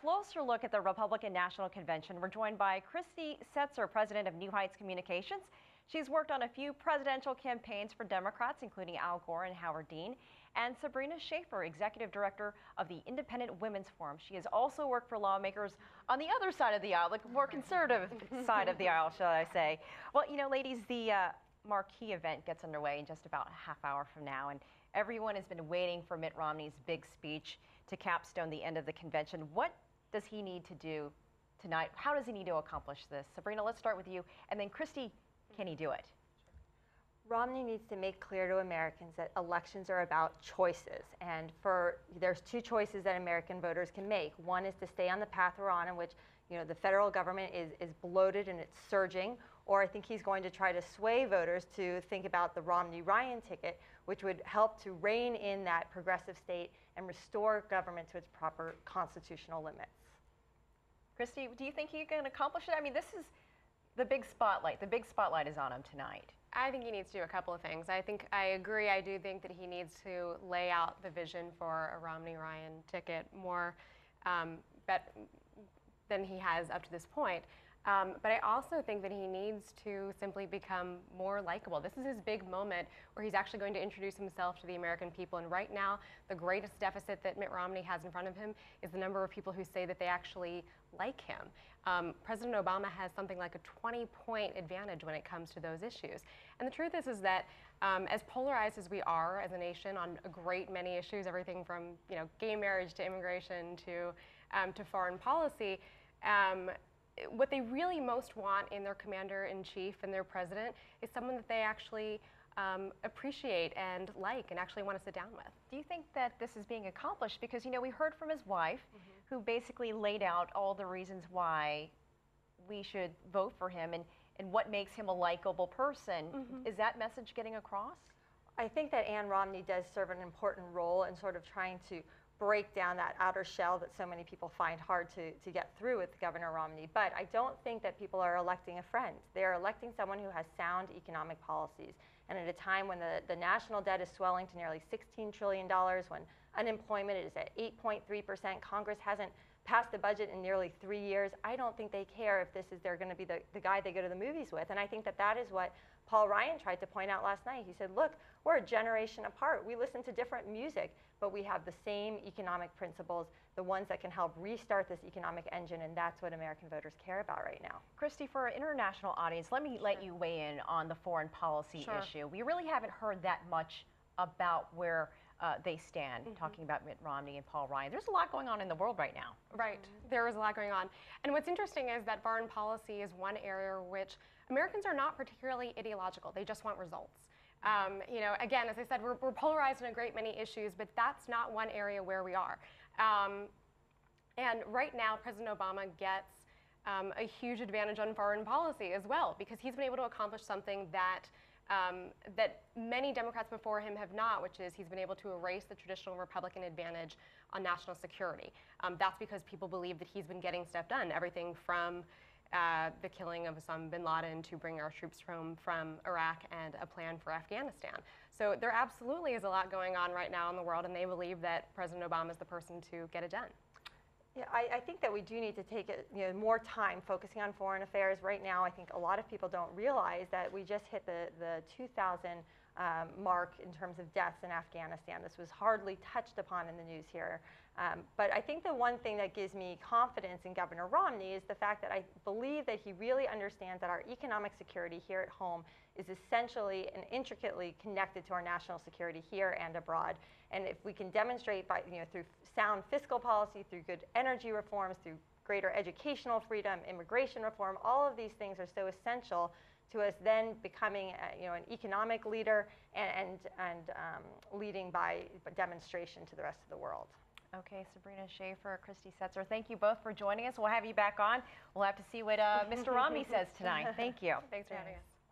closer look at the Republican National Convention. We're joined by Christy Setzer, president of New Heights Communications. She's worked on a few presidential campaigns for Democrats, including Al Gore and Howard Dean, and Sabrina Schaeffer, executive director of the Independent Women's Forum. She has also worked for lawmakers on the other side of the aisle, the more conservative side of the aisle, shall I say. Well, you know, ladies, the marquee event gets underway in just about a half hour from now, and everyone has been waiting for Mitt Romney's big speech to capstone the end of the convention. What does he need to do tonight? How does he need to accomplish this? Sabrina, let's start with you, and then Christy, can he do it? Romney needs to make clear to Americans that elections are about choices, and there's two choices that American voters can make. One is to stay on the path we're on, in which the federal government is bloated and it's surging, or I think he's going to try to sway voters to think about the Romney-Ryan ticket, which would help to rein in that progressive state and restore government to its proper constitutional limits. Christy, do you think he can accomplish it? I mean, this is the big spotlight. The big spotlight is on him tonight. I think he needs to do a couple of things. I agree. I do think that he needs to lay out the vision for a Romney-Ryan ticket more than he has up to this point. But I also think that he needs to simply become more likable. This is his big moment where he's actually going to introduce himself to the American people. And right now, the greatest deficit that Mitt Romney has in front of him is the number of people who say that they actually like him. President Obama has something like a 20-point advantage when it comes to those issues. And the truth is that as polarized as we are as a nation on a great many issues, everything from gay marriage to immigration to foreign policy, what they really most want in their commander-in-chief and their president is someone that they actually appreciate and like and actually want to sit down with. Do you think that this is being accomplished? Because, we heard from his wife, who basically laid out all the reasons why we should vote for him and what makes him a likable person. Is that message getting across? I think that Ann Romney does serve an important role in sort of trying to break down that outer shell that so many people find hard to get through with Governor Romney. But I don't think that people are electing a friend. They're electing someone who has sound economic policies. And at a time when the national debt is swelling to nearly $16 trillion, when unemployment is at 8.3%, Congress hasn't passed the budget in nearly 3 years, I don't think they care if they're going to be the guy they go to the movies with. And I think that is what Paul Ryan tried to point out last night. He said, look, we're a generation apart. We listen to different music, but we have the same economic principles, the ones that can help restart this economic engine, and that's what American voters care about right now. Christy, for our international audience, let me let you weigh in on the foreign policy issue. We really haven't heard that much about where they stand, talking about Mitt Romney and Paul Ryan. There's a lot going on in the world right now. Right. There is a lot going on. And what's interesting is that foreign policy is one area which Americans are not particularly ideological. They just want results. Again, as I said, we're polarized on a great many issues, but that's not one area where we are. And right now, President Obama gets a huge advantage on foreign policy as well, because he's been able to accomplish something that many Democrats before him have not, which is he's been able to erase the traditional Republican advantage on national security. That's because people believe that he's been getting stuff done, everything from the killing of Osama bin Laden to bring our troops home from Iraq and a plan for Afghanistan. So there absolutely is a lot going on right now in the world, and they believe that President Obama is the person to get it done. Yeah, I think that we do need to take more time focusing on foreign affairs. Right now, I think a lot of people don't realize that we just hit the 2,000 mark in terms of deaths in Afghanistan. This was hardly touched upon in the news here. But I think the one thing that gives me confidence in Governor Romney is the fact that I believe that he really understands that our economic security here at home is essentially and intricately connected to our national security here and abroad. And if we can demonstrate through sound fiscal policy, through good energy reforms, through greater educational freedom, immigration reform, all of these things are so essential to us then becoming an economic leader and leading by demonstration to the rest of the world. Okay, Sabrina Schaeffer, Christy Setzer, thank you both for joining us. We'll have you back on. We'll have to see what Mr. Romney says tonight. Thank you. Thanks for having us.